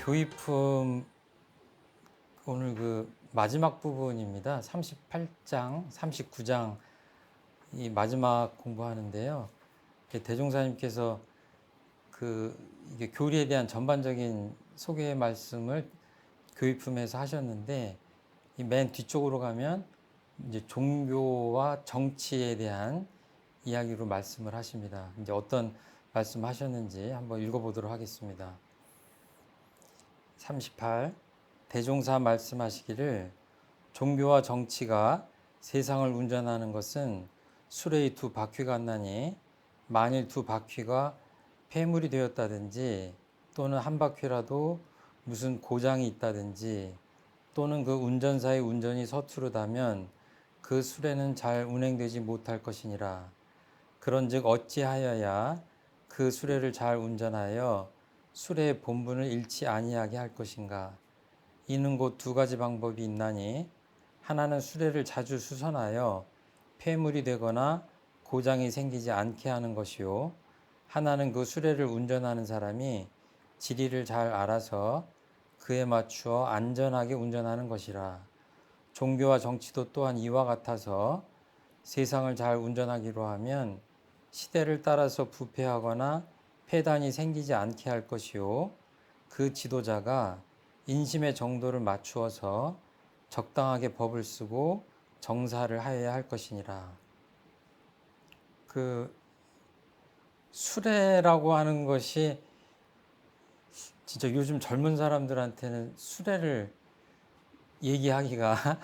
교의품 오늘 그 마지막 부분입니다. 38장, 39장 이 마지막 공부하는데요. 대종사님께서 이게 교리에 대한 전반적인 소개 말씀을 교의품에서 하셨는데 이 맨 뒤쪽으로 가면 이제 종교와 정치에 대한 이야기로 말씀을 하십니다. 이제 어떤 말씀하셨는지 한번 읽어보도록 하겠습니다. 38. 대종사 말씀하시기를 종교와 정치가 세상을 운전하는 것은 수레의 두 바퀴가 같나니 만일 두 바퀴가 폐물이 되었다든지 또는 한 바퀴라도 무슨 고장이 있다든지 또는 그 운전사의 운전이 서투르다면 그 수레는 잘 운행되지 못할 것이니라. 그런즉 어찌하여야 그 수레를 잘 운전하여 수레의 본분을 잃지 아니하게 할 것인가. 이는 곧 두 가지 방법이 있나니 하나는 수레를 자주 수선하여 폐물이 되거나 고장이 생기지 않게 하는 것이요, 하나는 그 수레를 운전하는 사람이 지리를 잘 알아서 그에 맞추어 안전하게 운전하는 것이라. 종교와 정치도 또한 이와 같아서 세상을 잘 운전하기로 하면 시대를 따라서 부패하거나 폐단이 생기지 않게 할 것이요, 그 지도자가 인심의 정도를 맞추어서 적당하게 법을 쓰고 정사를 하여야 할 것이니라. 그 수레라고 하는 것이 진짜 요즘 젊은 사람들한테는 수레를 얘기하기가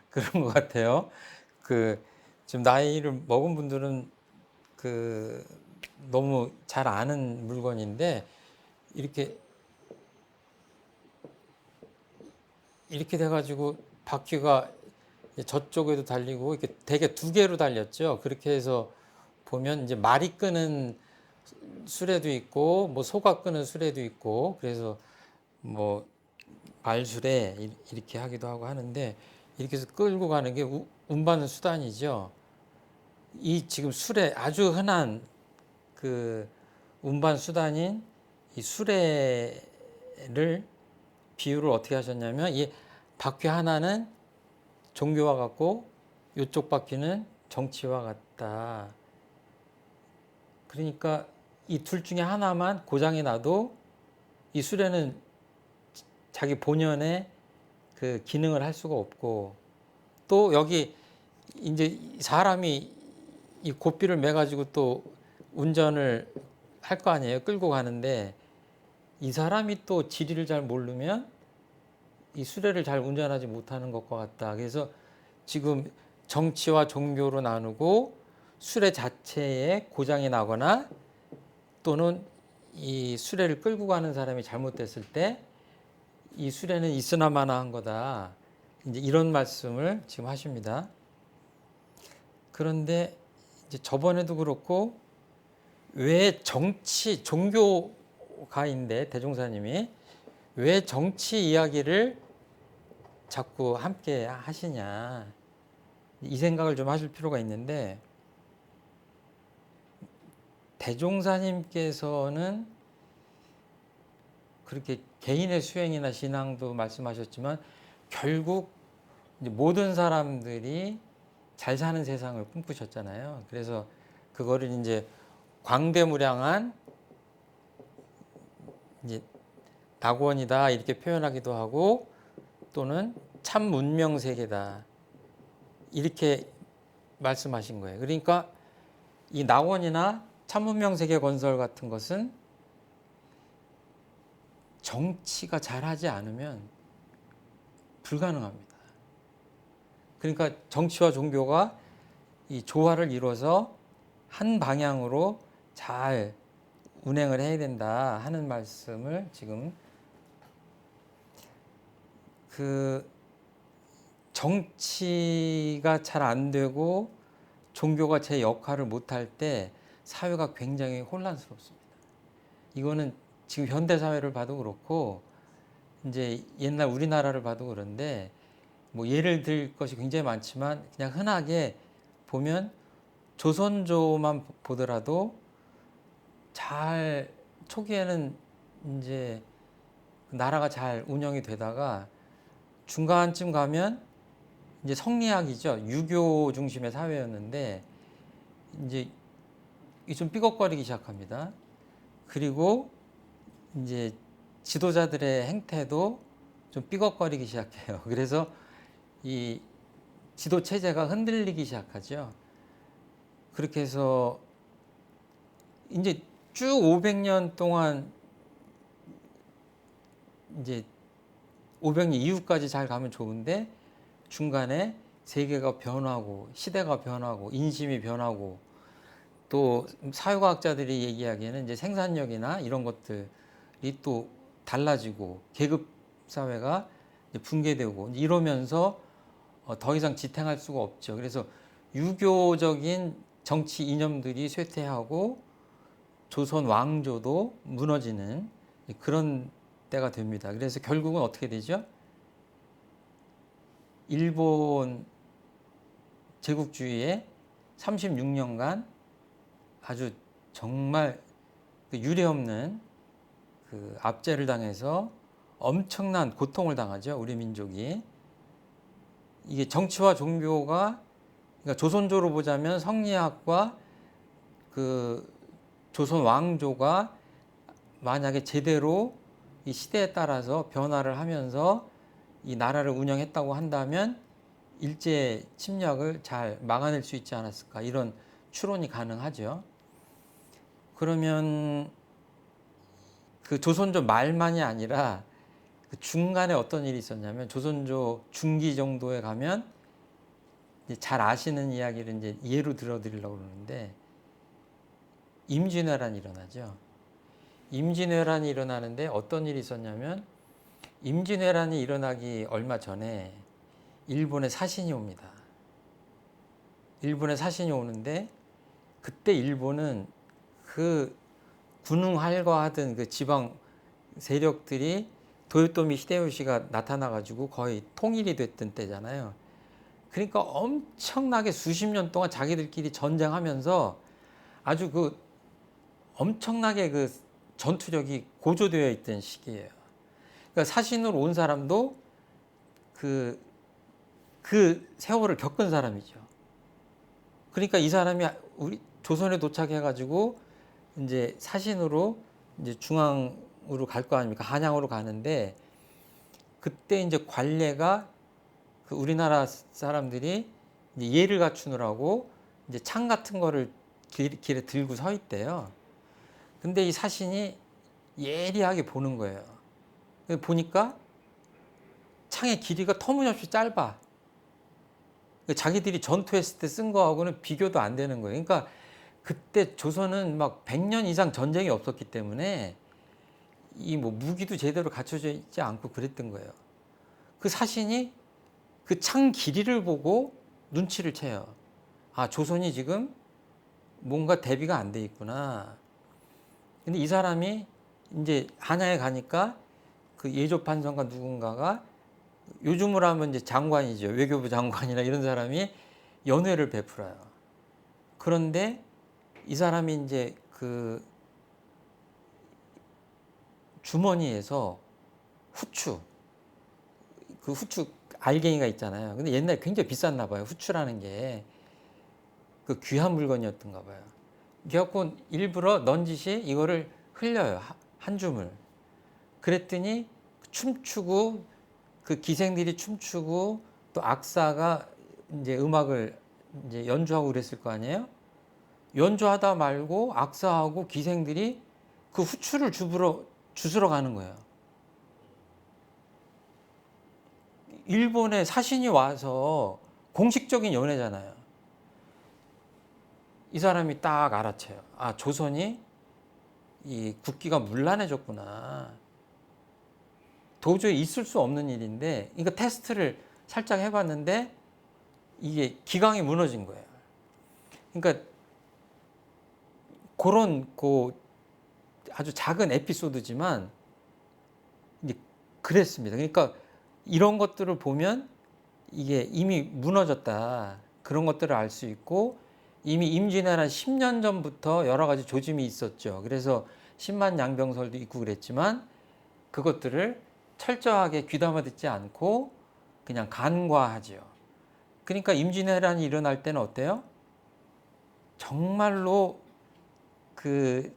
그런 것 같아요. 지금 나이를 먹은 분들은 너무 잘 아는 물건인데 이렇게 돼가지고 바퀴가 저쪽에도 달리고 이렇게 대개 두 개로 달렸죠. 그렇게 해서 보면 이제 말이 끄는 수레도 있고 뭐 소가 끄는 수레도 있고, 그래서 뭐 말수레 이렇게 하기도 하고 하는데, 이렇게 해서 끌고 가는 게 운반 수단이죠. 이 지금 수레, 아주 흔한 그 운반 수단인 이 수레를 비유를 어떻게 하셨냐면, 이 바퀴 하나는 종교와 같고 이쪽 바퀴는 정치와 같다. 그러니까 이 둘 중에 하나만 고장이 나도 이 수레는 자기 본연의 그 기능을 할 수가 없고, 또 여기 이제 사람이 이 고삐를 매 가지고 또 운전을 할 거 아니에요. 끌고 가는데 이 사람이 또 지리를 잘 모르면 이 수레를 잘 운전하지 못하는 것과 같다. 그래서 지금 정치와 종교로 나누고 수레 자체에 고장이 나거나 또는 이 수레를 끌고 가는 사람이 잘못됐을 때 이 수레는 있으나마나 한 거다. 이제 이런 말씀을 지금 하십니다. 그런데 이제 저번에도 그렇고 왜 종교가인데 대종사님이 왜 정치 이야기를 자꾸 함께 하시냐, 이 생각을 좀 하실 필요가 있는데, 대종사님께서는 그렇게 개인의 수행이나 신앙도 말씀하셨지만 결국 이제 모든 사람들이 잘 사는 세상을 꿈꾸셨잖아요. 그래서 그거를 이제 광대무량한 이제 낙원이다 이렇게 표현하기도 하고, 또는 참 문명 세계다 이렇게 말씀하신 거예요. 그러니까 이 낙원이나 참 문명 세계 건설 같은 것은 정치가 잘하지 않으면 불가능합니다. 그러니까 정치와 종교가 이 조화를 이루어서 한 방향으로 잘 운행을 해야 된다 하는 말씀을 지금, 정치가 잘 안 되고 종교가 제 역할을 못할 때 사회가 굉장히 혼란스럽습니다. 이거는 지금 현대 사회를 봐도 그렇고 이제 옛날 우리나라를 봐도 그런데, 뭐 예를 들 것이 굉장히 많지만 그냥 흔하게 보면 조선조만 보더라도 잘 초기에는 이제 나라가 잘 운영이 되다가 중간쯤 가면 이제 성리학이죠. 유교 중심의 사회였는데 이제 좀 삐걱거리기 시작합니다. 그리고 이제 지도자들의 행태도 좀 삐걱거리기 시작해요. 그래서 이 지도 체제가 흔들리기 시작하죠. 그렇게 해서 이제 쭉 500년 동안 이제 500년 이후까지 잘 가면 좋은데 중간에 세계가 변하고 시대가 변하고 인심이 변하고 또 사회과학자들이 얘기하기에는 이제 생산력이나 이런 것들이 또 달라지고 계급 사회가 붕괴되고 이러면서 더 이상 지탱할 수가 없죠. 그래서 유교적인 정치 이념들이 쇠퇴하고 조선 왕조도 무너지는 그런 때가 됩니다. 그래서 결국은 어떻게 되죠? 일본 제국주의에 36년간 아주 정말 유례없는 그 압제를 당해서 엄청난 고통을 당하죠. 우리 민족이. 이게 정치와 종교가 그러니까 조선조로 보자면 성리학과 그 조선 왕조가 만약에 제대로 이 시대에 따라서 변화를 하면서 이 나라를 운영했다고 한다면 일제 침략을 잘 막아낼 수 있지 않았을까 이런 추론이 가능하죠. 그러면 그 조선조 말만이 아니라 그 중간에 어떤 일이 있었냐면 조선조 중기 정도에 가면 이제 잘 아시는 이야기를 이제 예로 들어드리려고 그러는데 임진왜란이 일어나죠. 임진왜란이 일어나는데 어떤 일이 있었냐면 임진왜란이 일어나기 얼마 전에 일본에 사신이 옵니다. 일본에 사신이 오는데 그때 일본은 그 군웅할거하던 그 지방 세력들이 도요토미 히데요시가 나타나가지고 거의 통일이 됐던 때잖아요. 그러니까 엄청나게 수십 년 동안 자기들끼리 전쟁하면서 아주 그 엄청나게 그 전투력이 고조되어 있던 시기예요. 그러니까 사신으로 온 사람도 그 세월을 겪은 사람이죠. 그러니까 이 사람이 우리 조선에 도착해가지고 이제 사신으로 이제 중앙으로 갈 거 아닙니까? 한양으로 가는데 그때 이제 관례가 그 우리나라 사람들이 이제 예를 갖추느라고 이제 창 같은 거를 길에 들고 서 있대요. 근데 이 사신이 예리하게 보는 거예요. 보니까 창의 길이가 터무니없이 짧아. 자기들이 전투했을 때 쓴 거하고는 비교도 안 되는 거예요. 그러니까 그때 조선은 막 100년 이상 전쟁이 없었기 때문에 이 뭐 무기도 제대로 갖춰져 있지 않고 그랬던 거예요. 그 사신이 그 창 길이를 보고 눈치를 채요. 아, 조선이 지금 뭔가 대비가 안 돼 있구나. 근데 이 사람이 이제 한양에 가니까 그 예조판서가 누군가가 요즘으로 하면 이제 장관이죠. 외교부 장관이나 이런 사람이 연회를 베풀어요. 그런데 이 사람이 이제 그 주머니에서 후추, 그 후추 알갱이가 있잖아요. 근데 옛날에 굉장히 비쌌나 봐요. 후추라는 게 그 귀한 물건이었던가 봐요. 그래갖고 일부러 넌지시 이거를 흘려요. 한 줌을. 그랬더니 춤추고 그 기생들이 춤추고 또 악사가 이제 음악을 이제 연주하고 그랬을 거 아니에요? 연주하다 말고 악사하고 기생들이 그 후추를 주스러 가는 거예요. 일본에 사신이 와서 공식적인 연회잖아요. 이 사람이 딱 알아채요. 아, 조선이 이 국기가 문란해졌구나. 도저히 있을 수 없는 일인데, 이거 테스트를 살짝 해봤는데 이게 기강이 무너진 거예요. 그러니까 그런 아주 작은 에피소드지만 이제 그랬습니다. 그러니까 이런 것들을 보면 이게 이미 무너졌다. 그런 것들을 알 수 있고 이미 임진왜란 10년 전부터 여러 가지 조짐이 있었죠. 그래서 10만 양병설도 있고 그랬지만 그것들을 철저하게 귀담아 듣지 않고 그냥 간과하지요. 그러니까 임진왜란이 일어날 때는 어때요? 정말로 그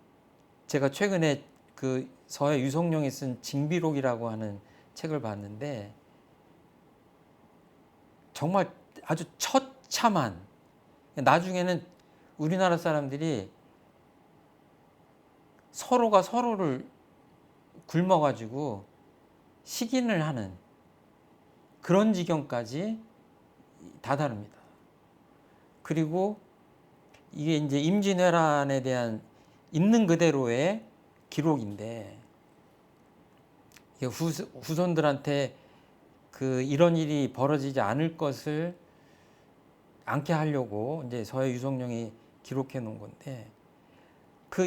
제가 최근에 그 서해 유성룡이 쓴 징비록이라고 하는 책을 봤는데 정말 아주 처참한, 나중에는 우리나라 사람들이 서로가 서로를 굶어가지고 식인을 하는 그런 지경까지 다다릅니다. 그리고 이게 이제 임진왜란에 대한 있는 그대로의 기록인데 후손들한테 그 이런 일이 벌어지지 않을 것을 않게 하려고 이제 서해 유성룡이 기록해 놓은 건데 그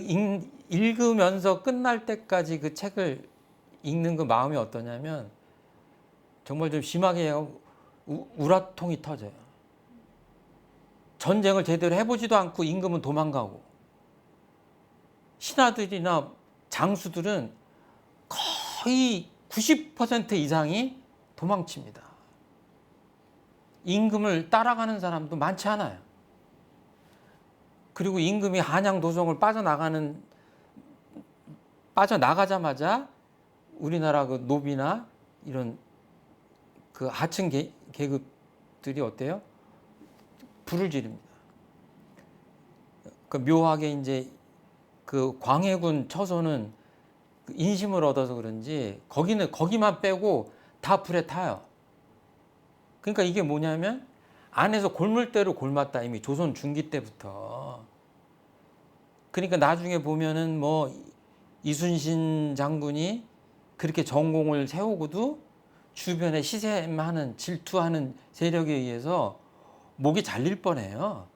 읽으면서 끝날 때까지 그 책을 읽는 그 마음이 어떠냐면 정말 좀 심하게 우라통이 터져요. 전쟁을 제대로 해보지도 않고 임금은 도망가고 신하들이나 장수들은 거의 90% 이상이 도망칩니다. 임금을 따라가는 사람도 많지 않아요. 그리고 임금이 한양 도성을 빠져나가자마자 우리나라 그 노비나 이런 그 하층 계급들이 어때요? 불을 지릅니다. 그 묘하게 이제 그 광해군 처소는 인심을 얻어서 그런지 거기만 빼고 다 불에 타요. 그러니까 이게 뭐냐면 안에서 골물대로 골맞다, 이미 조선 중기 때부터. 그러니까 나중에 보면은 뭐 이순신 장군이 그렇게 전공을 세우고도 주변에 시샘하는 질투하는 세력에 의해서 목이 잘릴 뻔해요.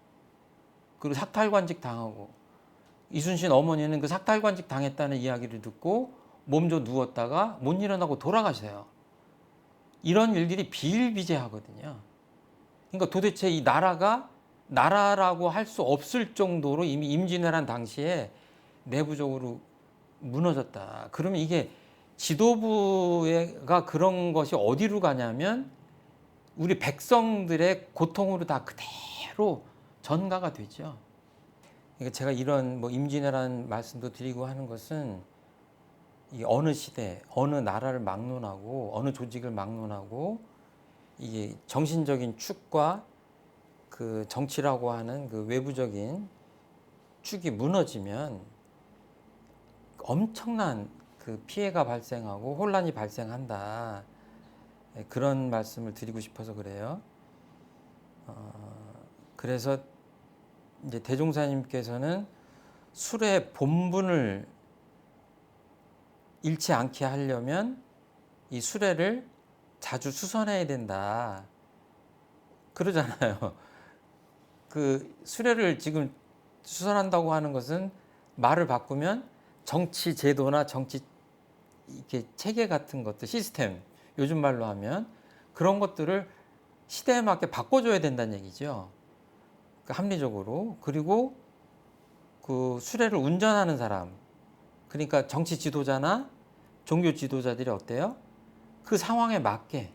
그리고 삭탈관직 당하고, 이순신 어머니는 그 삭탈관직 당했다는 이야기를 듣고 몸져 누웠다가 못 일어나고 돌아가세요. 이런 일들이 비일비재하거든요. 그러니까 도대체 이 나라가 나라라고 할 수 없을 정도로 이미 임진왜란 당시에 내부적으로 무너졌다. 그러면 이게 지도부가 그런 것이 어디로 가냐면 우리 백성들의 고통으로 다 그대로 전가가 되죠. 그러니까 제가 이런 뭐 임진왜란 말씀도 드리고 하는 것은 이 어느 시대, 어느 나라를 막론하고 어느 조직을 막론하고 이게 정신적인 축과 그 정치라고 하는 그 외부적인 축이 무너지면 엄청난 그 피해가 발생하고 혼란이 발생한다. 그런 말씀을 드리고 싶어서 그래요. 그래서 이제 대종사님께서는 술의 본분을 잃지 않게 하려면 이 수레를 자주 수선해야 된다. 그러잖아요. 그 수레를 지금 수선한다고 하는 것은 말을 바꾸면 정치 제도나 정치 이렇게 체계 같은 것들, 시스템, 요즘 말로 하면 그런 것들을 시대에 맞게 바꿔줘야 된다는 얘기죠. 그러니까 합리적으로. 그리고 그 수레를 운전하는 사람, 그러니까 정치 지도자나 종교 지도자들이 어때요? 그 상황에 맞게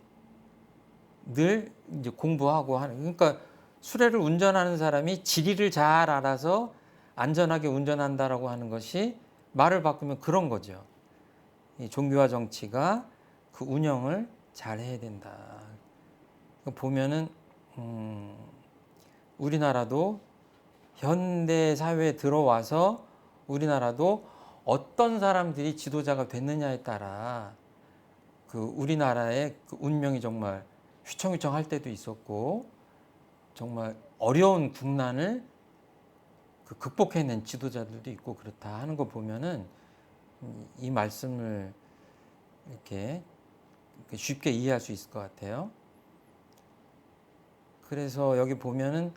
늘 이제 공부하고 하는, 그러니까 수레를 운전하는 사람이 지리를 잘 알아서 안전하게 운전한다라고 하는 것이 말을 바꾸면 그런 거죠. 이 종교와 정치가 그 운영을 잘 해야 된다. 보면은 우리나라도 현대 사회에 들어와서 우리나라도 어떤 사람들이 지도자가 됐느냐에 따라 그 우리나라의 그 운명이 정말 휘청휘청할 때도 있었고 정말 어려운 국난을 그 극복해낸 지도자들도 있고 그렇다 하는 거 보면은 이 말씀을 이렇게 쉽게 이해할 수 있을 것 같아요. 그래서 여기 보면은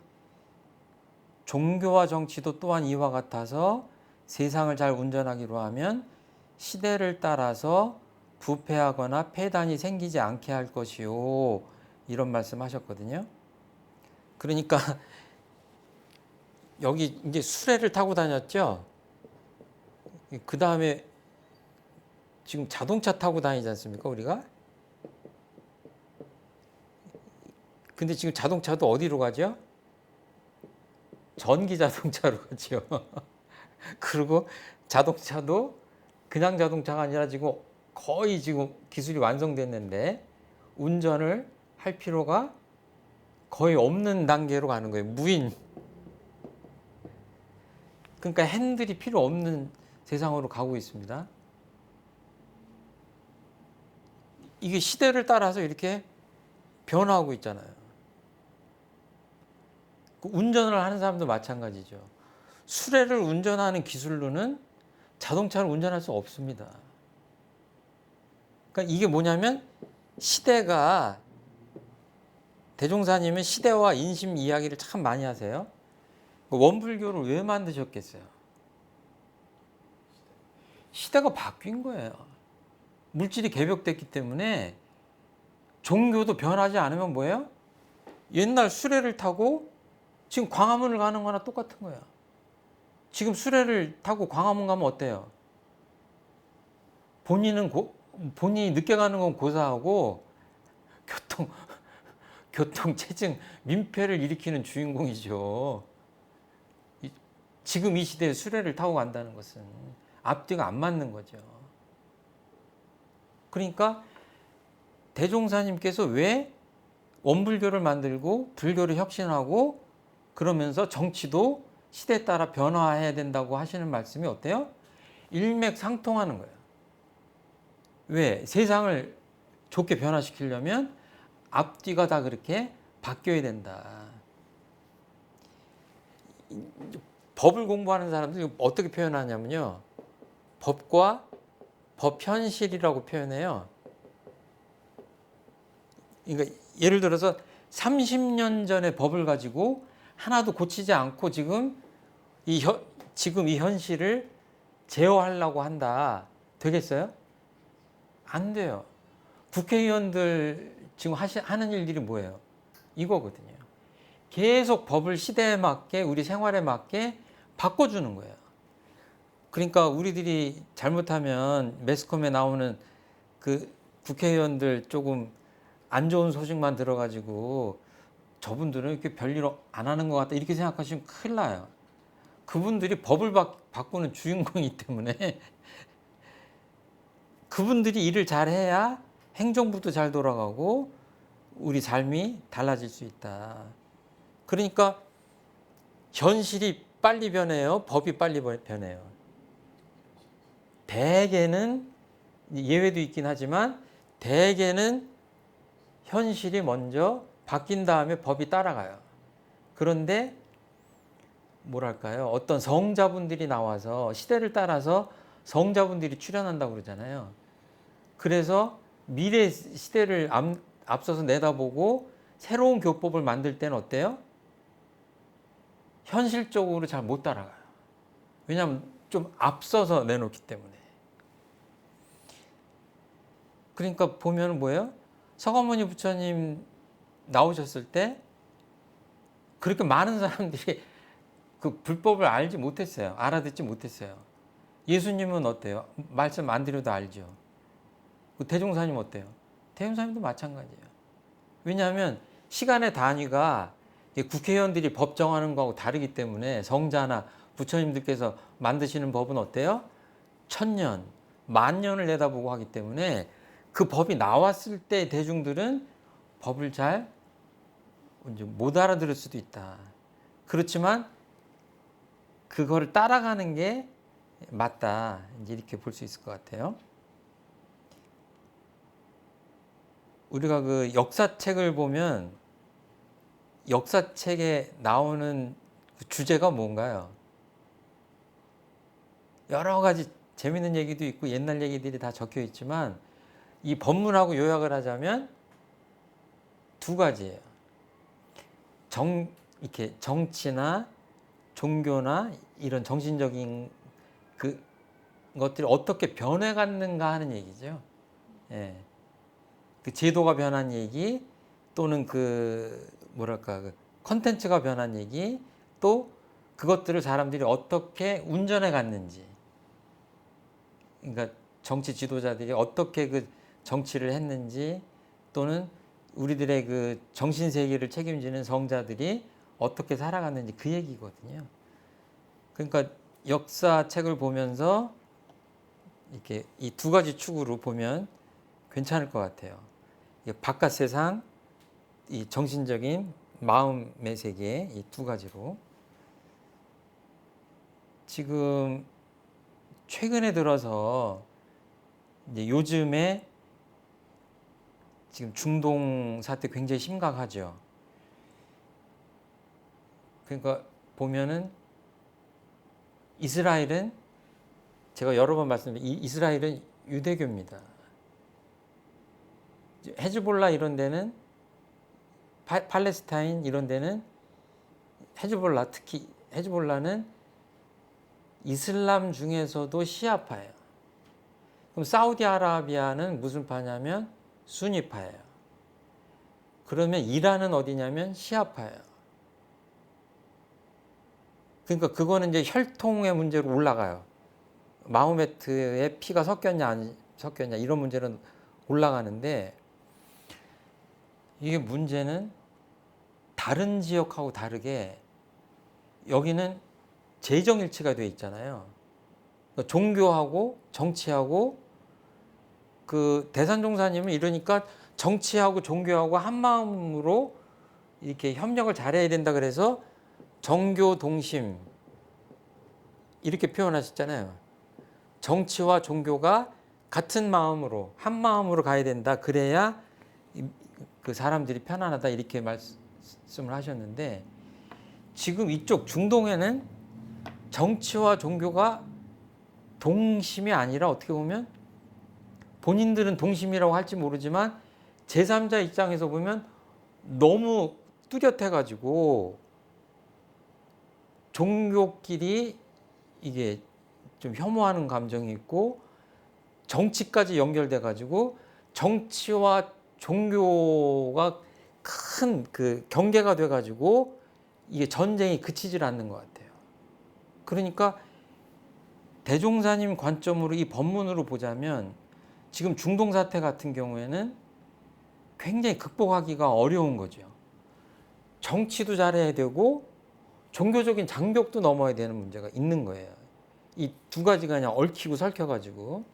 종교와 정치도 또한 이와 같아서 세상을 잘 운전하기로 하면 시대를 따라서 부패하거나 폐단이 생기지 않게 할 것이요. 이런 말씀 하셨거든요. 그러니까 여기 이제 수레를 타고 다녔죠. 그 다음에 지금 자동차 타고 다니지 않습니까, 우리가? 근데 지금 자동차도 어디로 가죠? 전기 자동차로 가죠. 그리고 자동차도 그냥 자동차가 아니라 지금 거의 지금 기술이 완성됐는데 운전을 할 필요가 거의 없는 단계로 가는 거예요. 무인. 그러니까 핸들이 필요 없는 세상으로 가고 있습니다. 이게 시대를 따라서 이렇게 변화하고 있잖아요. 운전을 하는 사람도 마찬가지죠. 수레를 운전하는 기술로는 자동차를 운전할 수 없습니다. 그러니까 이게 뭐냐면 시대가 대종사님은 시대와 인심 이야기를 참 많이 하세요. 원불교를 왜 만드셨겠어요? 시대가 바뀐 거예요. 물질이 개벽됐기 때문에 종교도 변하지 않으면 뭐예요? 옛날 수레를 타고 지금 광화문을 가는 거나 똑같은 거야. 지금 수레를 타고 광화문 가면 어때요? 본인이 늦게 가는 건 고사하고 교통체증, 민폐를 일으키는 주인공이죠. 지금 이 시대에 수레를 타고 간다는 것은 앞뒤가 안 맞는 거죠. 그러니까 대종사님께서 왜 원불교를 만들고 불교를 혁신하고 그러면서 정치도 시대에 따라 변화해야 된다고 하시는 말씀이 어때요? 일맥상통하는 거예요. 왜? 세상을 좋게 변화시키려면 앞뒤가 다 그렇게 바뀌어야 된다. 법을 공부하는 사람들이 어떻게 표현하냐면요. 법과 법현실이라고 표현해요. 그러니까 예를 들어서 30년 전의 법을 가지고 하나도 고치지 않고 지금 이 현실을 제어하려고 한다. 되겠어요? 안 돼요. 국회의원들 지금 하는 일들이 뭐예요? 이거거든요. 계속 법을 시대에 맞게 우리 생활에 맞게 바꿔주는 거예요. 그러니까 우리들이 잘못하면 매스컴에 나오는 그 국회의원들 조금 안 좋은 소식만 들어가지고 저분들은 이렇게 별일 안 하는 것 같다 이렇게 생각하시면 큰일 나요. 그분들이 법을 바꾸는 주인공이기 때문에 그분들이 일을 잘해야 행정부도 잘 돌아가고 우리 삶이 달라질 수 있다. 그러니까 현실이 빨리 변해요. 법이 빨리 변해요. 대개는 예외도 있긴 하지만 대개는 현실이 먼저 바뀐 다음에 법이 따라가요. 그런데 뭐랄까요? 어떤 성자분들이 나와서 시대를 따라서 성자분들이 출현한다고 그러잖아요. 그래서 미래 시대를 앞서서 내다보고 새로운 교법을 만들 때는 어때요? 현실적으로 잘 못 따라가요. 왜냐하면 좀 앞서서 내놓기 때문에. 그러니까 보면 뭐예요? 서가모니 부처님 나오셨을 때 그렇게 많은 사람들이 그 불법을 알지 못했어요. 알아듣지 못했어요. 예수님은 어때요? 말씀 안 드려도 알죠. 대종사님 어때요? 대종사님도 마찬가지예요. 왜냐하면 시간의 단위가 국회의원들이 법 정하는 거하고 다르기 때문에 성자나 부처님들께서 만드시는 법은 어때요? 1000년, 10,000년을 내다보고 하기 때문에 그 법이 나왔을 때 대중들은 법을 잘 못 알아들을 수도 있다. 그렇지만 그거를 따라가는 게 맞다. 이제 이렇게 볼 수 있을 것 같아요. 우리가 그 역사책을 보면 역사책에 나오는 그 주제가 뭔가요? 여러 가지 재밌는 얘기도 있고 옛날 얘기들이 다 적혀 있지만 이 법문하고 요약을 하자면 두 가지예요. 이렇게 정치나 종교나 이런 정신적인 그 것들이 어떻게 변해갔는가 하는 얘기죠. 예. 그 제도가 변한 얘기 또는 그 뭐랄까 그 컨텐츠가 변한 얘기 또 그것들을 사람들이 어떻게 운전해 갔는지 그러니까 정치 지도자들이 어떻게 그 정치를 했는지 또는 우리들의 그 정신 세계를 책임지는 성자들이 어떻게 살아갔는지 그 얘기거든요. 그러니까 역사책을 보면서 이렇게 이 두 가지 축으로 보면 괜찮을 것 같아요. 바깥 세상, 이 정신적인 마음의 세계 이 두 가지로 지금 최근에 들어서 이제 요즘에 지금 중동 사태 굉장히 심각하죠. 그러니까 보면은 이스라엘은 제가 여러 번 말씀드린 이스라엘은 유대교입니다. 헤즈볼라 이런 데는 팔레스타인 이런 데는 헤즈볼라 특히 헤즈볼라는 이슬람 중에서도 시아파예요. 그럼 사우디아라비아는 무슨 파냐면 수니파예요. 그러면 이란은 어디냐면 시아파예요. 그러니까 그거는 이제 혈통의 문제로 올라가요. 마호메트의 피가 섞였냐 안 섞였냐 이런 문제는 올라가는데 이게 문제는 다른 지역하고 다르게 여기는 재정일치가 돼 있잖아요. 그러니까 종교하고 정치하고 그 대산종사님은 이러니까 정치하고 종교하고 한 마음으로 이렇게 협력을 잘해야 된다 그래서 정교 동심 이렇게 표현하셨잖아요. 정치와 종교가 같은 마음으로 한 마음으로 가야 된다. 그래야 그 사람들이 편안하다 이렇게 말씀을 하셨는데 지금 이쪽 중동에는 정치와 종교가 동심이 아니라 어떻게 보면 본인들은 동심이라고 할지 모르지만 제3자 입장에서 보면 너무 뚜렷해가지고 종교끼리 이게 좀 혐오하는 감정이 있고 정치까지 연결돼가지고 정치와 종교가 큰 그 경계가 돼가지고 이게 전쟁이 그치질 않는 것 같아요. 그러니까 대종사님 관점으로 이 법문으로 보자면 지금 중동 사태 같은 경우에는 굉장히 극복하기가 어려운 거죠. 정치도 잘해야 되고 종교적인 장벽도 넘어야 되는 문제가 있는 거예요. 이 두 가지가 그냥 얽히고 설켜가지고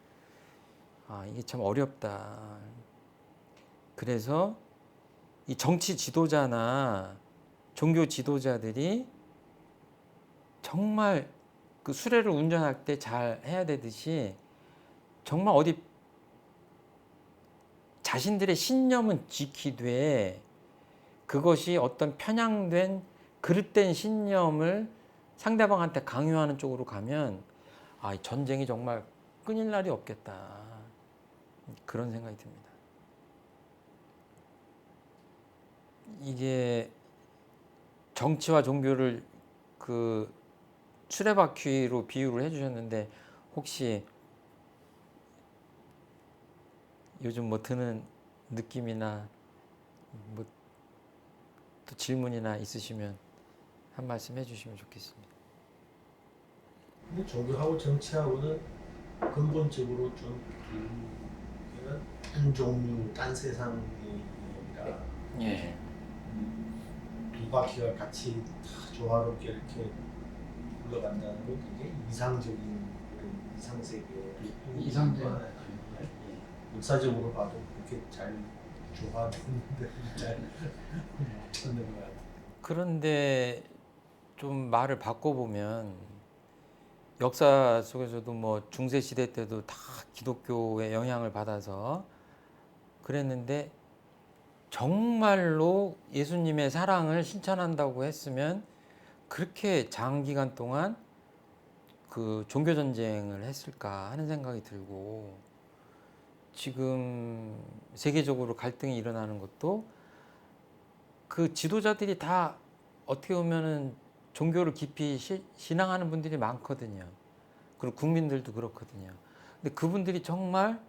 이게 참 어렵다. 그래서 이 정치 지도자나 종교 지도자들이 정말 그 수레를 운전할 때 잘 해야 되듯이 정말 어디 자신들의 신념은 지키되 그것이 어떤 편향된 그릇된 신념을 상대방한테 강요하는 쪽으로 가면 전쟁이 정말 끊일 날이 없겠다. 그런 생각이 듭니다. 이게 정치와 종교를 그 수레바퀴로 비유를 해주셨는데 혹시 요즘 뭐 드는 느낌이나 뭐 또 질문이나 있으시면 한 말씀 해주시면 좋겠습니다. 근데 종교하고 정치하고는 근본적으로 좀 이거는 한 종류, 딴 세상이 아니라 예. 두 바퀴가 같이 다 조화롭게 이렇게 굴러간다는 건 굉장히 이상적인 그런 이상세계 이상적. 역사적으로 봐도 그렇게 잘 조화되는데 잘 못 찾는 것 같아요. 그런데 좀 말을 바꿔보면 역사 속에서도 뭐 중세 시대 때도 다 기독교의 영향을 받아서 그랬는데 정말로 예수님의 사랑을 실천한다고 했으면 그렇게 장기간 동안 그 종교 전쟁을 했을까 하는 생각이 들고 지금 세계적으로 갈등이 일어나는 것도 그 지도자들이 다 어떻게 보면은 종교를 깊이 신앙하는 분들이 많거든요. 그리고 국민들도 그렇거든요. 근데 그분들이 정말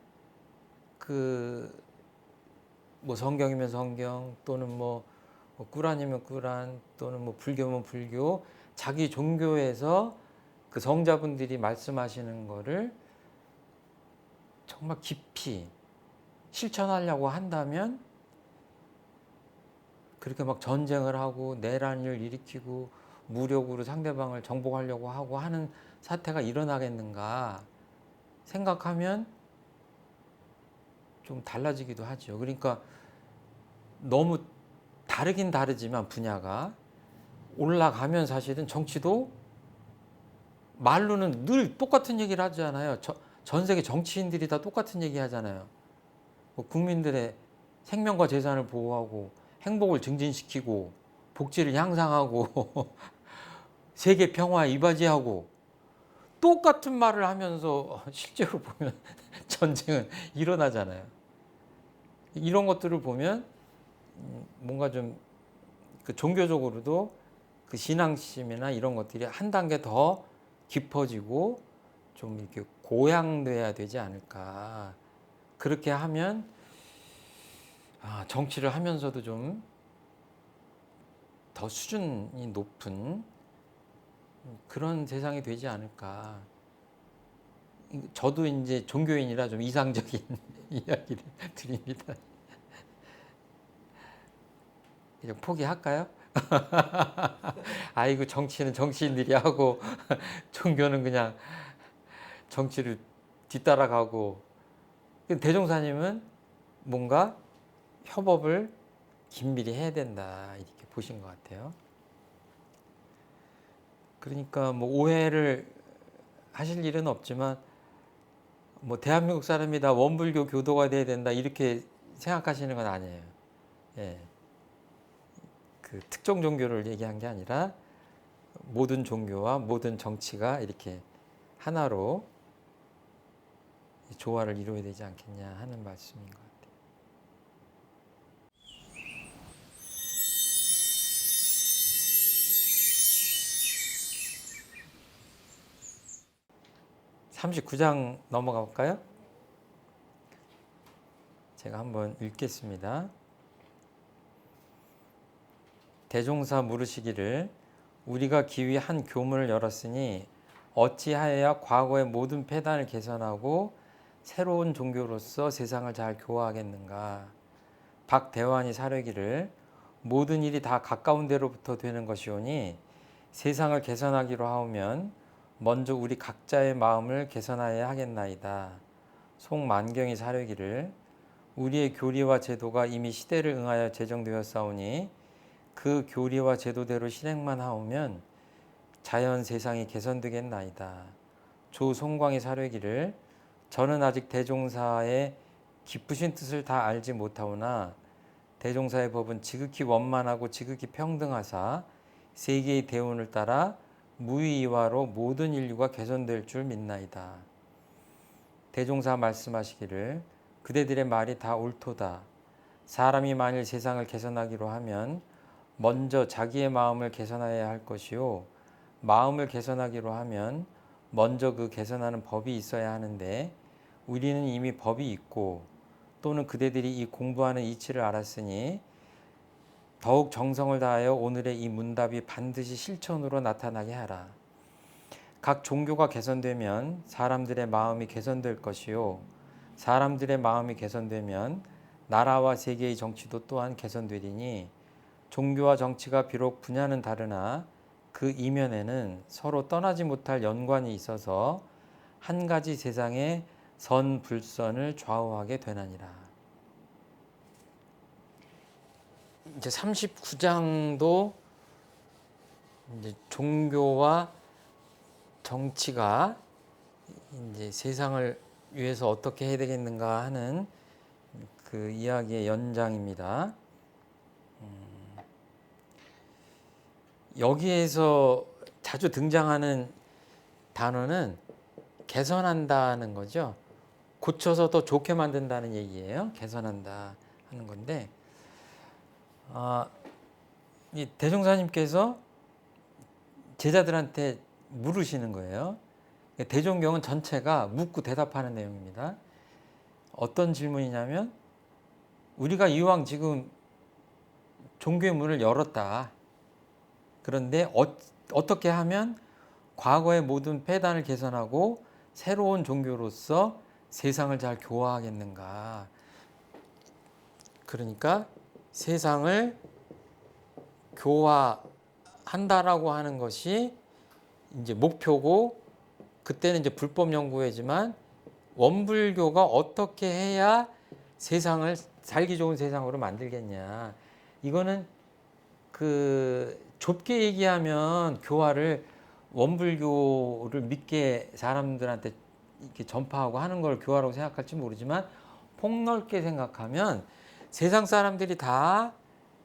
그 뭐 성경이면 성경 또는 뭐 꾸란이면 꾸란 또는 뭐 불교면 불교 자기 종교에서 그 성자분들이 말씀하시는 거를 정말 깊이 실천하려고 한다면 그렇게 막 전쟁을 하고 내란을 일으키고 무력으로 상대방을 정복하려고 하고 하는 사태가 일어나겠는가 생각하면 좀 달라지기도 하죠. 그러니까 너무 다르긴 다르지만 분야가 올라가면 사실은 정치도 말로는 늘 똑같은 얘기를 하잖아요. 전 세계 정치인들이 다 똑같은 얘기 하잖아요. 뭐 국민들의 생명과 재산을 보호하고 행복을 증진시키고 복지를 향상하고 세계 평화에 이바지하고 똑같은 말을 하면서 실제로 보면 전쟁은 일어나잖아요. 이런 것들을 보면 뭔가 좀 그 종교적으로도 그 신앙심이나 이런 것들이 한 단계 더 깊어지고 좀 이렇게 고양돼야 되지 않을까. 그렇게 하면 정치를 하면서도 좀 더 수준이 높은 그런 세상이 되지 않을까. 저도 이제 종교인이라 좀 이상적인 이야기를 드립니다. 그냥 포기할까요? 아이고 정치는 정치인들이 하고 종교는 그냥 정치를 뒤따라가고 대종사님은 뭔가 협업을 긴밀히 해야 된다 이렇게 보신 것 같아요. 그러니까 뭐 오해를 하실 일은 없지만 뭐 대한민국 사람이 다 원불교 교도가 돼야 된다 이렇게 생각하시는 건 아니에요. 예. 그 특정 종교를 얘기한 게 아니라 모든 종교와 모든 정치가 이렇게 하나로 조화를 이루어야 되지 않겠냐 하는 말씀인 것 같아요. 39장 넘어가 볼까요? 제가 한번 읽겠습니다. 대종사 물으시기를 우리가 기위 한 교문을 열었으니 어찌하여야 과거의 모든 폐단을 개선하고 새로운 종교로서 세상을 잘 교화하겠는가. 박대환이 사려기를 모든 일이 다 가까운 데로부터 되는 것이오니 세상을 개선하기로 하오면 먼저 우리 각자의 마음을 개선하여야 하겠나이다. 송만경이 사려기를 우리의 교리와 제도가 이미 시대를 응하여 제정되었사오니 그 교리와 제도대로 실행만 하오면 자연 세상이 개선되겠나이다. 조송광이 사려기를 저는 아직 대종사의 깊으신 뜻을 다 알지 못하오나 대종사의 법은 지극히 원만하고 지극히 평등하사 세계의 대운을 따라 무의이화로 모든 인류가 개선될 줄 믿나이다. 대종사 말씀하시기를 그대들의 말이 다 옳도다. 사람이 만일 세상을 개선하기로 하면 먼저 자기의 마음을 개선해야 할 것이요 마음을 개선하기로 하면 먼저 그 개선하는 법이 있어야 하는데 우리는 이미 법이 있고 또는 그대들이 이 공부하는 이치를 알았으니 더욱 정성을 다하여 오늘의 이 문답이 반드시 실천으로 나타나게 하라. 각 종교가 개선되면 사람들의 마음이 개선될 것이요 사람들의 마음이 개선되면 나라와 세계의 정치도 또한 개선되리니 종교와 정치가 비록 분야는 다르나 그 이면에는 서로 떠나지 못할 연관이 있어서 한 가지 세상의 선불선을 좌우하게 되나니라. 이제 39장도 이제 종교와 정치가 이제 세상을 위해서 어떻게 해야 되겠는가 하는 그 이야기의 연장입니다. 여기에서 자주 등장하는 단어는 개선한다는 거죠. 고쳐서 더 좋게 만든다는 얘기예요. 개선한다 하는 건데 이 대종사님께서 제자들한테 물으시는 거예요. 대종경은 전체가 묻고 대답하는 내용입니다. 어떤 질문이냐면 우리가 이왕 지금 종교의 문을 열었다. 그런데 어떻게 하면 과거의 모든 폐단을 개선하고 새로운 종교로서 세상을 잘 교화하겠는가. 그러니까 세상을 교화한다라고 하는 것이 이제 목표고, 그때는 이제 불법 연구회지만 원불교가 어떻게 해야 세상을 살기 좋은 세상으로 만들겠냐. 이거는 그 좁게 얘기하면 교화를 원불교를 믿게 사람들한테 이렇게 전파하고 하는 걸 교화라고 생각할지 모르지만, 폭넓게 생각하면 세상 사람들이 다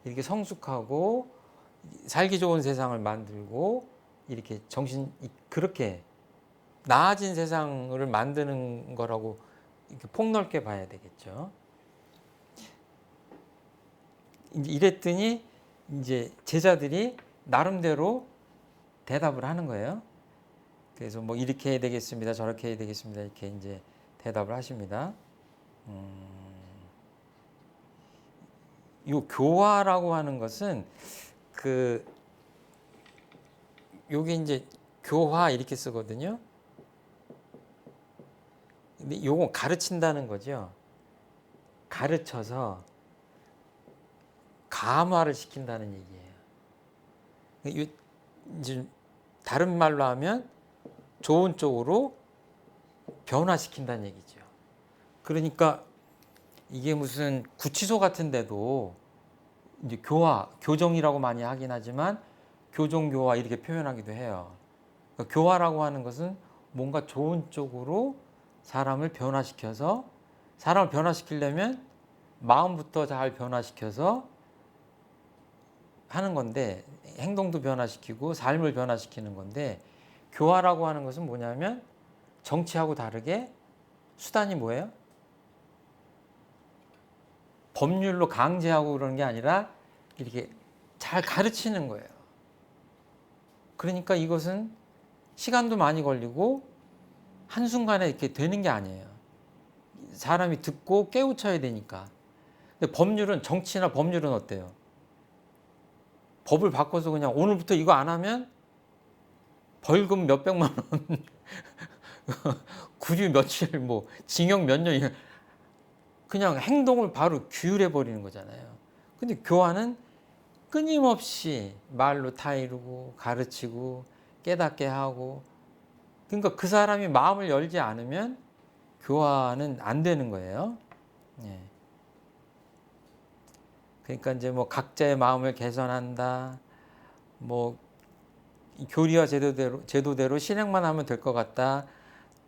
이렇게 성숙하고 살기 좋은 세상을 만들고 이렇게 그렇게 나아진 세상을 만드는 거라고 이렇게 폭넓게 봐야 되겠죠. 이제 이랬더니 이제 제자들이 나름대로 대답을 하는 거예요. 그래서 뭐 이렇게 해야 되겠습니다, 저렇게 해야 되겠습니다, 이렇게 이제 대답을 하십니다. 이 교화라고 하는 것은 요게 이제 교화 이렇게 쓰거든요. 근데 요건 가르친다는 거죠. 가르쳐서 감화를 시킨다는 얘기예요. 이제 다른 말로 하면 좋은 쪽으로 변화시킨다는 얘기죠. 그러니까 이게 무슨 구치소 같은 데도 이제 교정이라고 많이 하긴 하지만 교정교화 이렇게 표현하기도 해요. 그러니까 교화라고 하는 것은 뭔가 좋은 쪽으로 사람을 변화시켜서, 사람을 변화시키려면 마음부터 잘 변화시켜서 하는 건데, 행동도 변화시키고 삶을 변화시키는 건데, 교화라고 하는 것은 뭐냐면 정치하고 다르게 수단이 뭐예요? 법률로 강제하고 그러는 게 아니라 이렇게 잘 가르치는 거예요. 그러니까 이것은 시간도 많이 걸리고 한순간에 이렇게 되는 게 아니에요. 사람이 듣고 깨우쳐야 되니까. 근데 법률은, 정치나 법률은 어때요? 법을 바꿔서 그냥 오늘부터 이거 안 하면 벌금 몇 백만 원, 구류 며칠, 뭐 징역 몇 년, 그냥 행동을 바로 규율해 버리는 거잖아요. 근데 교화는 끊임없이 말로 타이르고 가르치고 깨닫게 하고, 그러니까 그 사람이 마음을 열지 않으면 교화는 안 되는 거예요. 예. 그러니까 이제 뭐 각자의 마음을 개선한다, 뭐 교리와 제도대로 실행만 하면 될 것 같다,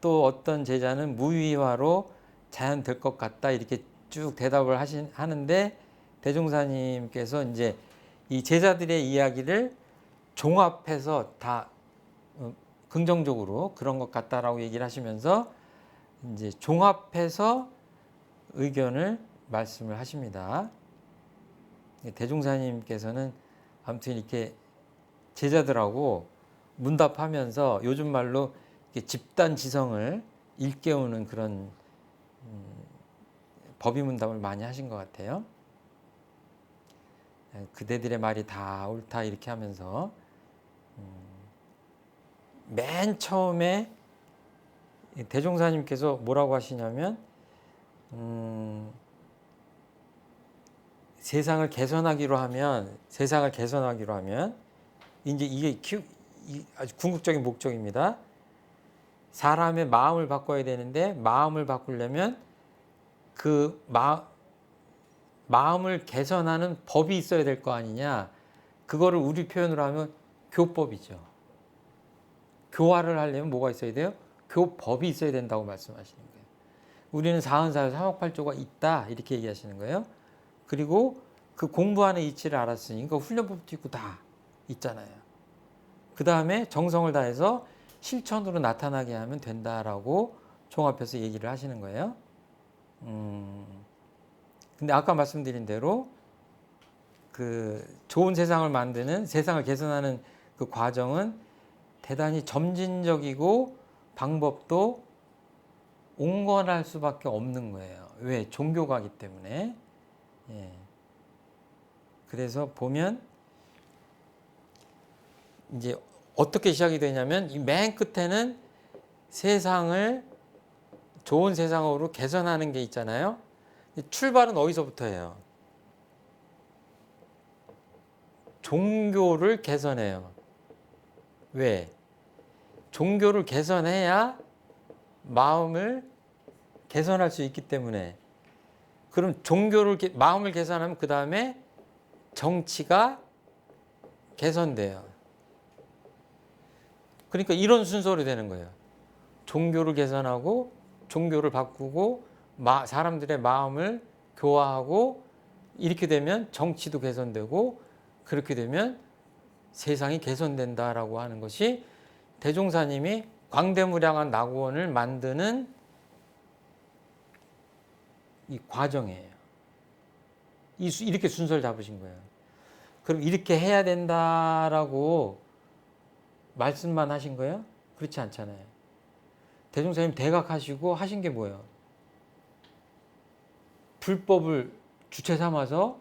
또 어떤 제자는 무위화로 자연 될 것 같다, 이렇게 쭉 대답을 하는데, 대종사님께서 이제 이 제자들의 이야기를 종합해서 다 긍정적으로 그런 것 같다라고 얘기를 하시면서 이제 종합해서 의견을 말씀을 하십니다. 대종사님께서는 아무튼 이렇게 제자들하고 문답하면서 요즘 말로 집단 지성을 일깨우는 그런 법의문답을 많이 하신 것 같아요. 그대들의 말이 다 옳다 이렇게 하면서 맨 처음에 대종사님께서 뭐라고 하시냐면 세상을 개선하기로 하면 이제 이게 아주 궁극적인 목적입니다. 사람의 마음을 바꿔야 되는데, 마음을 바꾸려면 그 마음을 개선하는 법이 있어야 될 거 아니냐. 그거를 우리 표현으로 하면 교법이죠. 교화를 하려면 뭐가 있어야 돼요? 교법이 있어야 된다고 말씀하시는 거예요. 우리는 사은사유 3억8조가 있다 이렇게 얘기하시는 거예요. 그리고 그 공부하는 이치를 알았으니까 훈련법도 있고 다 있잖아요. 그 다음에 정성을 다해서 실천으로 나타나게 하면 된다라고 종합해서 얘기를 하시는 거예요. 근데 아까 말씀드린 대로 그 좋은 세상을 만드는, 세상을 개선하는 그 과정은 대단히 점진적이고 방법도 온건할 수밖에 없는 거예요. 왜? 종교가기 때문에. 예. 그래서 보면 이제 어떻게 시작이 되냐면 이 맨 끝에는 세상을 좋은 세상으로 개선하는 게 있잖아요. 출발은 어디서부터 해요? 종교를 개선해요. 왜? 종교를 개선해야 마음을 개선할 수 있기 때문에. 그럼 마음을 개선하면 그 다음에 정치가 개선돼요. 그러니까 이런 순서로 되는 거예요. 종교를 개선하고 종교를 바꾸고 사람들의 마음을 교화하고 이렇게 되면 정치도 개선되고 그렇게 되면 세상이 개선된다라고 하는 것이 대종사님이 광대무량한 낙원을 만드는 이 과정이에요. 이렇게 순서를 잡으신 거예요. 그럼 이렇게 해야 된다라고 말씀만 하신 거예요? 그렇지 않잖아요. 대종사님 대각하시고 하신 게 뭐예요? 불법을 주체 삼아서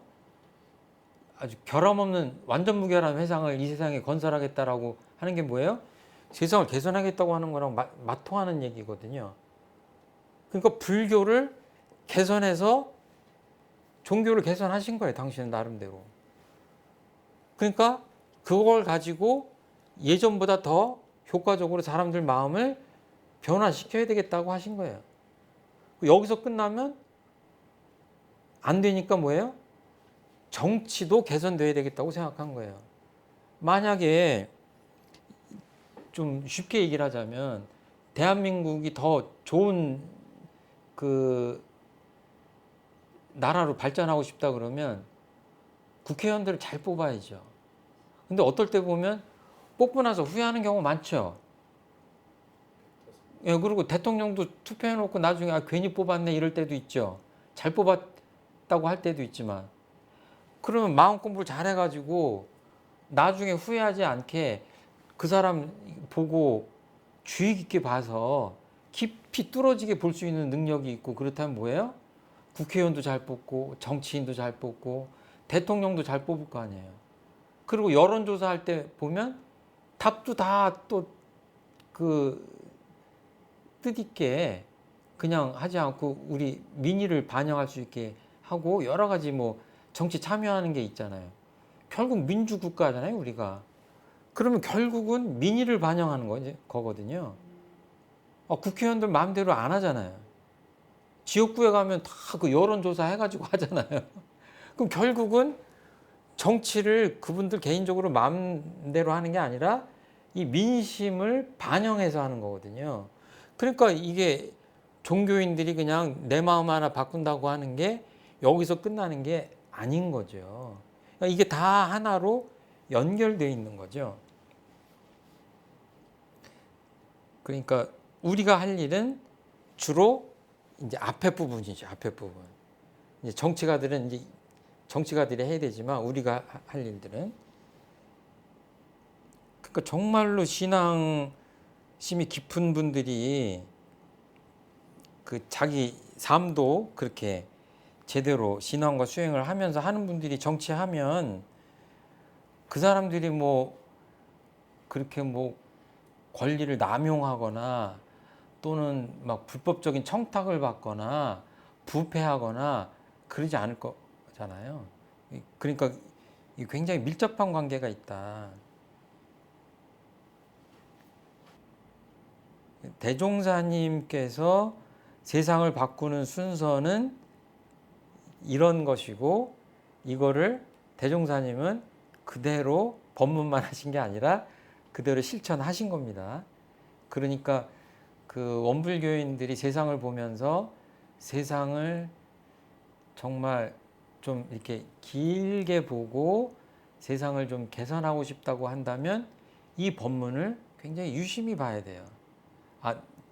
아주 결함없는 완전 무결한 회상을 이 세상에 건설하겠다라고 하는 게 뭐예요? 세상을 개선하겠다고 하는 거랑 맞통하는 얘기거든요. 그러니까 불교를 개선해서 종교를 개선하신 거예요. 당신은 나름대로. 그러니까 그걸 가지고 예전보다 더 효과적으로 사람들 마음을 변화시켜야 되겠다고 하신 거예요. 여기서 끝나면 안 되니까 뭐예요? 정치도 개선돼야 되겠다고 생각한 거예요. 만약에 좀 쉽게 얘기를 하자면 대한민국이 더 좋은 그 나라로 발전하고 싶다 그러면 국회의원들을 잘 뽑아야죠. 근데 어떨 때 보면 뽑고 나서 후회하는 경우 많죠. 예, 그리고 대통령도 투표해놓고 나중에 괜히 뽑았네 이럴 때도 있죠. 잘 뽑았다고 할 때도 있지만 그러면 마음 공부를 잘 해가지고 나중에 후회하지 않게 그 사람 보고 주의 깊게 봐서 깊이 뚫어지게 볼 수 있는 능력이 있고 그렇다면 뭐예요? 국회의원도 잘 뽑고 정치인도 잘 뽑고 대통령도 잘 뽑을 거 아니에요. 그리고 여론조사할 때 보면 답도 다 또 그 뜻있게 그냥 하지 않고 우리 민의를 반영할 수 있게 하고 여러 가지 뭐 정치 참여하는 게 있잖아요. 결국 민주국가잖아요, 우리가. 그러면 결국은 민의를 반영하는 거거든요. 국회의원들 마음대로 안 하잖아요. 지역구에 가면 다 그 여론조사 해가지고 하잖아요. 그럼 결국은 정치를 그분들 개인적으로 마음대로 하는 게 아니라 이 민심을 반영해서 하는 거거든요. 그러니까 이게 종교인들이 그냥 내 마음 하나 바꾼다고 하는 게 여기서 끝나는 게 아닌 거죠. 그러니까 이게 다 하나로 연결되어 있는 거죠. 그러니까 우리가 할 일은 주로 이제 앞에 부분이죠. 앞에 부분. 이제 정치가들이 해야 되지만 우리가 할 일들은 그러니까 정말로 신앙심이 깊은 분들이 그 자기 삶도 그렇게 제대로 신앙과 수행을 하면서 하는 분들이 정치하면 그 사람들이 뭐 그렇게 뭐 권리를 남용하거나 또는 막 불법적인 청탁을 받거나 부패하거나 그러지 않을 거잖아요. 그러니까 굉장히 밀접한 관계가 있다. 대종사님께서 세상을 바꾸는 순서는 이런 것이고 이거를 대종사님은 그대로 법문만 하신 게 아니라 그대로 실천하신 겁니다. 그러니까 그 원불교인들이 세상을 보면서 세상을 정말 좀 이렇게 길게 보고 세상을 좀 개선하고 싶다고 한다면 이 법문을 굉장히 유심히 봐야 돼요.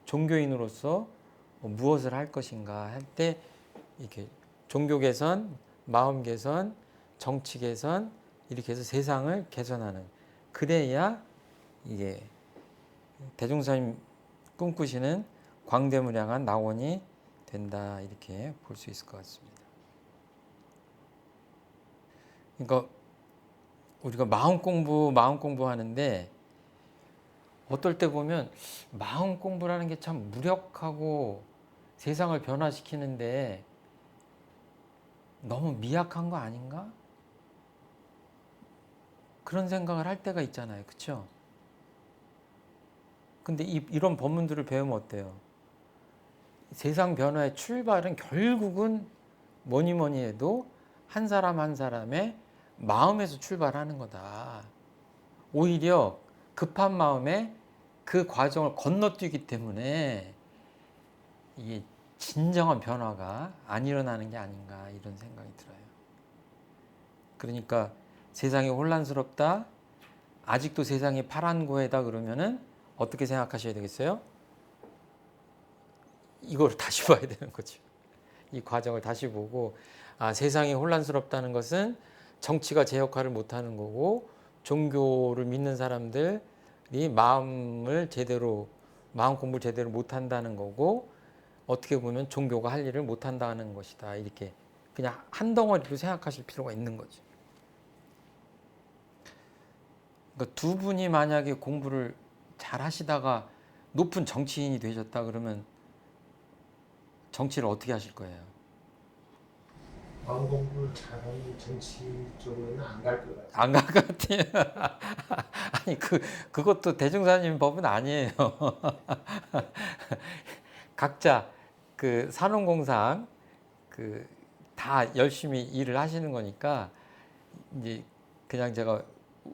종교인으로서 무엇을 할 것인가 할 때 이렇게 종교 개선, 마음 개선, 정치 개선 이렇게 해서 세상을 개선하는 그래야 이게 대종사님 꿈꾸시는 광대무량한 낙원이 된다 이렇게 볼 수 있을 것 같습니다. 그러니까 우리가 마음 공부하는데 어떨 때 보면 마음 공부라는 게 참 무력하고 세상을 변화시키는데 너무 미약한 거 아닌가? 그런 생각을 할 때가 있잖아요. 그렇죠? 근데 이런 법문들을 배우면 어때요? 세상 변화의 출발은 결국은 뭐니 뭐니 해도 한 사람 한 사람의 마음에서 출발하는 거다. 오히려 급한 마음에 그 과정을 건너뛰기 때문에 이게 진정한 변화가 안 일어나는 게 아닌가 이런 생각이 들어요. 그러니까 세상이 혼란스럽다, 아직도 세상이 파란고해다 그러면은 어떻게 생각하셔야 되겠어요? 이걸 다시 봐야 되는 거죠. 이 과정을 다시 보고, 아, 세상이 혼란스럽다는 것은 정치가 제 역할을 못하는 거고, 종교를 믿는 사람들이 마음 공부를 제대로 못한다는 거고, 어떻게 보면 종교가 할 일을 못한다는 것이다. 이렇게 그냥 한 덩어리로 생각하실 필요가 있는 거죠. 그러니까 두 분이 만약에 공부를 잘 하시다가 높은 정치인이 되셨다 그러면 정치를 어떻게 하실 거예요? 마음 공부를 잘하는 정치 쪽으로는 안 갈 것 같아요. 안 갈 것 같아요. 아니 그것도 대중사님 법은 아니에요. 각자 그 산업공상 그 다 열심히 일을 하시는 거니까 이제 그냥 제가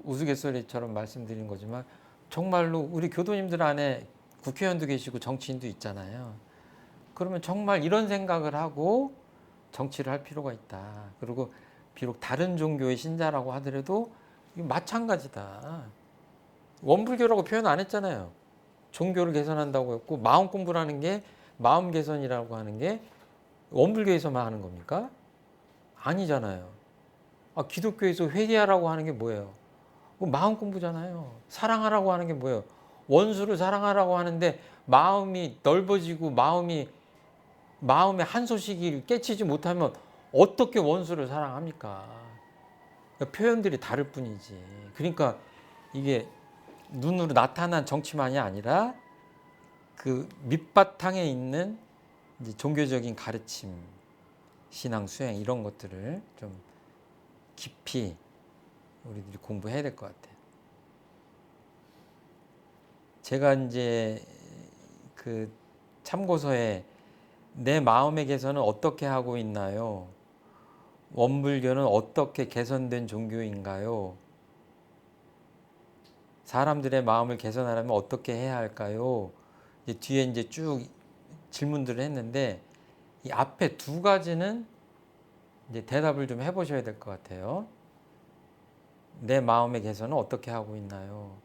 우스갯소리처럼 말씀드린 거지만 정말로 우리 교도님들 안에 국회의원도 계시고 정치인도 있잖아요. 그러면 정말 이런 생각을 하고 정치를 할 필요가 있다. 그리고 비록 다른 종교의 신자라고 하더라도 마찬가지다. 원불교라고 표현 안 했잖아요. 종교를 개선한다고 했고 마음 공부라는 게 마음 개선이라고 하는 게 원불교에서만 하는 겁니까? 아니잖아요. 아, 기독교에서 회개하라고 하는 게 뭐예요? 마음 공부잖아요. 사랑하라고 하는 게 뭐예요? 원수를 사랑하라고 하는데 마음이 넓어지고 마음의 한 소식을 깨치지 못하면 어떻게 원수를 사랑합니까? 표현들이 다를 뿐이지. 그러니까 이게 눈으로 나타난 정치만이 아니라 그 밑바탕에 있는 이제 종교적인 가르침, 신앙 수행 이런 것들을 좀 깊이 우리들이 공부해야 될 것 같아요. 제가 이제 그 참고서에 내 마음의 개선은 어떻게 하고 있나요? 원불교는 어떻게 개선된 종교인가요? 사람들의 마음을 개선하려면 어떻게 해야 할까요? 이제 뒤에 이제 쭉 질문들을 했는데 이 앞에 두 가지는 이제 대답을 좀 해보셔야 될 것 같아요. 내 마음의 개선은 어떻게 하고 있나요?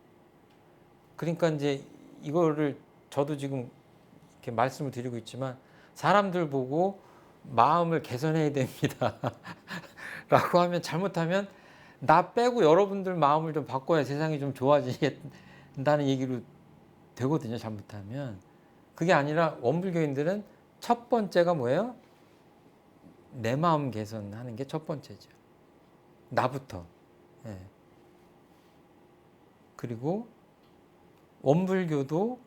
그러니까 이제 이거를 저도 지금 이렇게 말씀을 드리고 있지만 사람들 보고 마음을 개선해야 됩니다. 라고 하면 잘못하면 나 빼고 여러분들 마음을 좀 바꿔야 세상이 좀 좋아지겠다는 얘기로 되거든요. 잘못하면. 그게 아니라 원불교인들은 첫 번째가 뭐예요? 내 마음 개선하는 게 첫 번째죠. 나부터. 예. 그리고 원불교도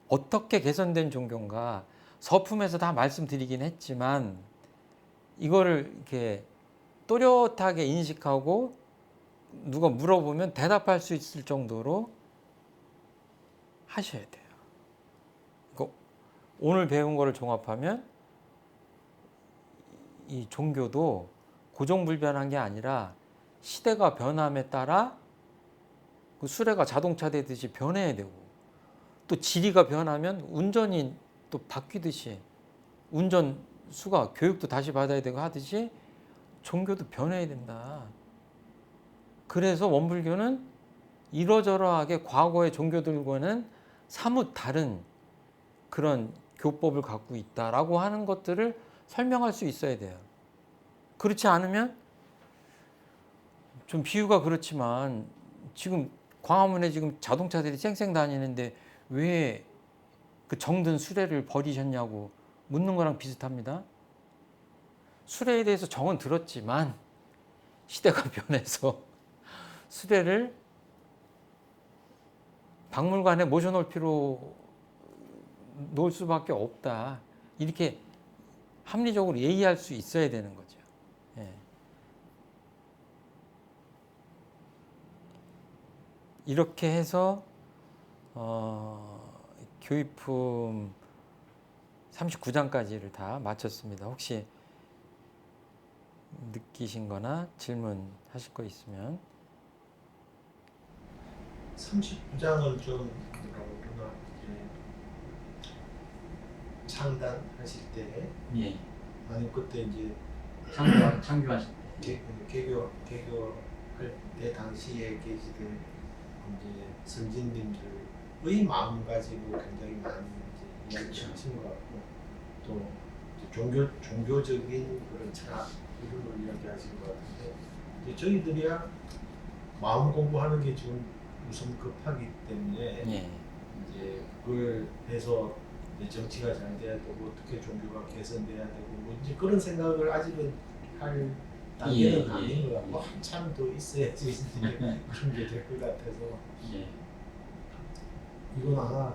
어떻게 개선된 종교인가 서품에서 다 말씀드리긴 했지만 이거를 이렇게 또렷하게 인식하고 누가 물어보면 대답할 수 있을 정도로 하셔야 돼요. 그러니까 오늘 배운 거를 종합하면 이 종교도 고정불변한 게 아니라 시대가 변함에 따라 그 수레가 자동차 되듯이 변해야 되고 또 지리가 변하면 운전이 또 바뀌듯이 운전수가 교육도 다시 받아야 되고 하듯이 종교도 변해야 된다. 그래서 원불교는 이러저러하게 과거의 종교들과는 사뭇 다른 그런 교법을 갖고 있다라고 하는 것들을 설명할 수 있어야 돼요. 그렇지 않으면 좀 비유가 그렇지만 지금 광화문에 지금 자동차들이 쌩쌩 다니는데 왜 그 정든 수레를 버리셨냐고 묻는 거랑 비슷합니다. 수레에 대해서 정은 들었지만 시대가 변해서 수레를 박물관에 모셔놓을 필요는 놓을 수밖에 없다. 이렇게 합리적으로 얘기할 수 있어야 되는 거죠. 예. 이렇게 해서 교육품 39장까지를 다 마쳤습니다. 혹시 느끼신 거나 질문하실 거 있으면. 39장은 좀 뭐라고 그러나 이제 창단하실 때 예. 아니 그때 이제 창교하실 때. 개교할 때 당시에 계시던 이제 선진님들의 마음 가지고 굉장히 많이 이제 이야기를 하신 것 같고 또 이제 종교적인 그런 철학 이런 걸 이야기하신 것 같은데 이제 저희들이야 마음 공부하는 게 지금 우선 급하기 때문에 예. 이제 그걸 해서 이제 정치가 잘 돼야 되고 어떻게 종교가 개선돼야 되고 뭐 이제 그런 생각을 아직은 할 단계는 아닌 것 같고 한참 더 있어야지 이제 그런 게 될 것 같아서 예. 이건 아마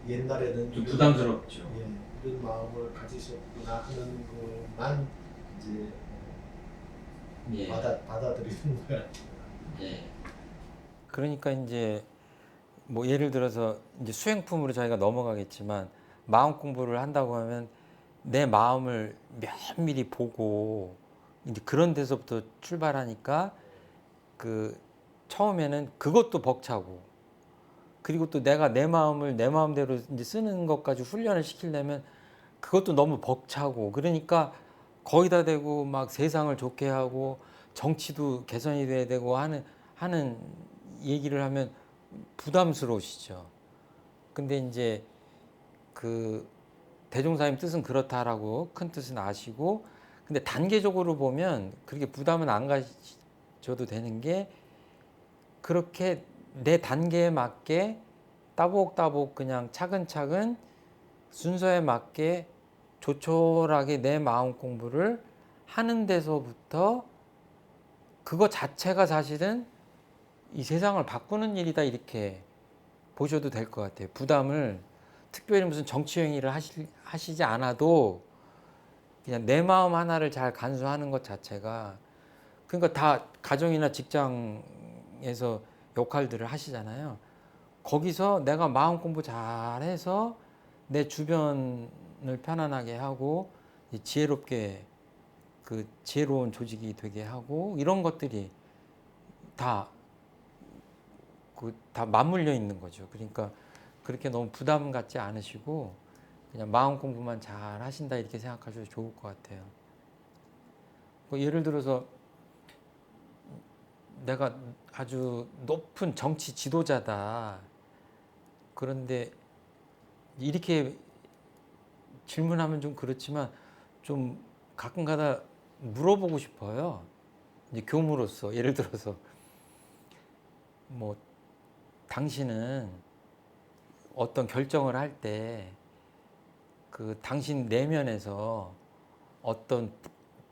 옛날에는 좀 부담스럽죠. 예, 이런 마음을 가지셨구나 하는 것만 이제 예. 받아들이는 거야. 예. 그러니까 이제 뭐 예를 들어서 이제 수행품으로 저희가 넘어가겠지만 마음 공부를 한다고 하면 내 마음을 면밀히 보고 이제 그런 데서부터 출발하니까 그 처음에는 그것도 벅차고 그리고 또 내가 내 마음을 내 마음대로 이제 쓰는 것까지 훈련을 시키려면 그것도 너무 벅차고 그러니까 거기다 대고 막 세상을 좋게 하고 정치도 개선이 돼야 되고 하는 얘기를 하면 부담스러우시죠. 근데 이제 그 대종사님 뜻은 그렇다라고 큰 뜻은 아시고 근데 단계적으로 보면 그렇게 부담은 안 가져도 되는 게 그렇게 내 단계에 맞게 따복따복 그냥 차근차근 순서에 맞게 조촐하게 내 마음 공부를 하는 데서부터 그거 자체가 사실은 이 세상을 바꾸는 일이다 이렇게 보셔도 될 것 같아요. 부담을 특별히 무슨 정치 행위를 하시지 않아도 그냥 내 마음 하나를 잘 간수하는 것 자체가 그러니까 다 가정이나 직장에서 역할들을 하시잖아요. 거기서 내가 마음 공부 잘해서 내 주변을 편안하게 하고 지혜롭게 그 지혜로운 조직이 되게 하고 이런 것들이 다 다 맞물려 있는 거죠. 그러니까 그렇게 너무 부담 갖지 않으시고 그냥 마음 공부만 잘 하신다 이렇게 생각하셔도 좋을 것 같아요. 뭐 예를 들어서 내가 아주 높은 정치 지도자다. 그런데 이렇게 질문하면 좀 그렇지만 좀 가끔가다 물어보고 싶어요. 이제 교무로서 예를 들어서 뭐 당신은 어떤 결정을 할 때 그 당신 내면에서 어떤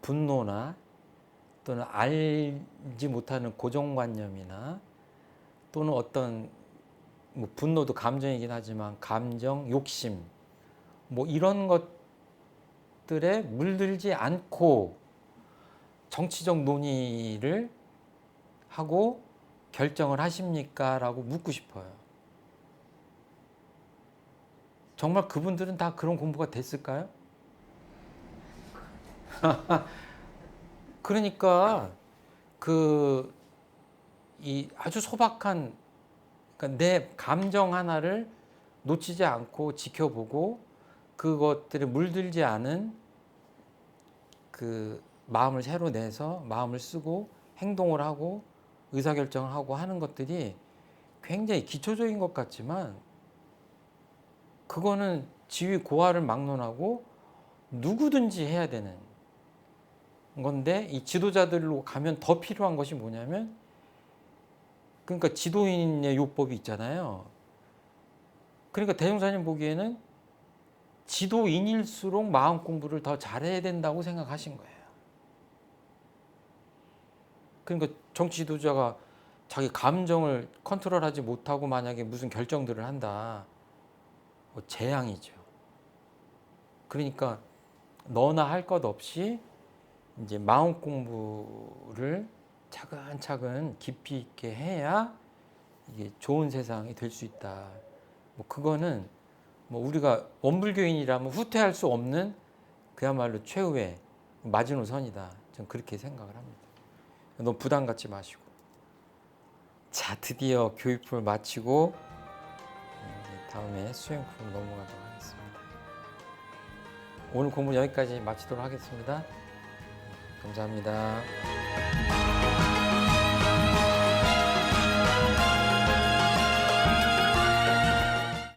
분노나 또는 알지 못하는 고정관념이나 또는 어떤 뭐 분노도 감정이긴 하지만 감정, 욕심 뭐 이런 것들에 물들지 않고 정치적 논의를 하고 결정을 하십니까? 라고 묻고 싶어요. 정말 그분들은 다 그런 공부가 됐을까요? 그러니까 그 이 아주 소박한 그러니까 내 감정 하나를 놓치지 않고 지켜보고 그것들에 물들지 않은 그 마음을 새로 내서 마음을 쓰고 행동을 하고 의사결정을 하고 하는 것들이 굉장히 기초적인 것 같지만 그거는 지위 고하를 막론하고 누구든지 해야 되는 건데 이 지도자들로 가면 더 필요한 것이 뭐냐면 그러니까 지도인의 요법이 있잖아요. 그러니까 대종사님 보기에는 지도인일수록 마음 공부를 더 잘해야 된다고 생각하신 거예요. 그러니까 정치 지도자가 자기 감정을 컨트롤하지 못하고 만약에 무슨 결정들을 한다. 재앙이죠. 그러니까 너나 할 것 없이 이제 마음 공부를 차근차근 깊이 있게 해야 이게 좋은 세상이 될 수 있다. 뭐 그거는 뭐 우리가 원불교인이라면 후퇴할 수 없는 그야말로 최후의 마지노선이다. 저는 그렇게 생각을 합니다. 너무 부담 갖지 마시고. 자, 드디어 교육품을 마치고 다음에 수행품 넘어가도록 하겠습니다. 오늘 공부 여기까지 마치도록 하겠습니다. 감사합니다.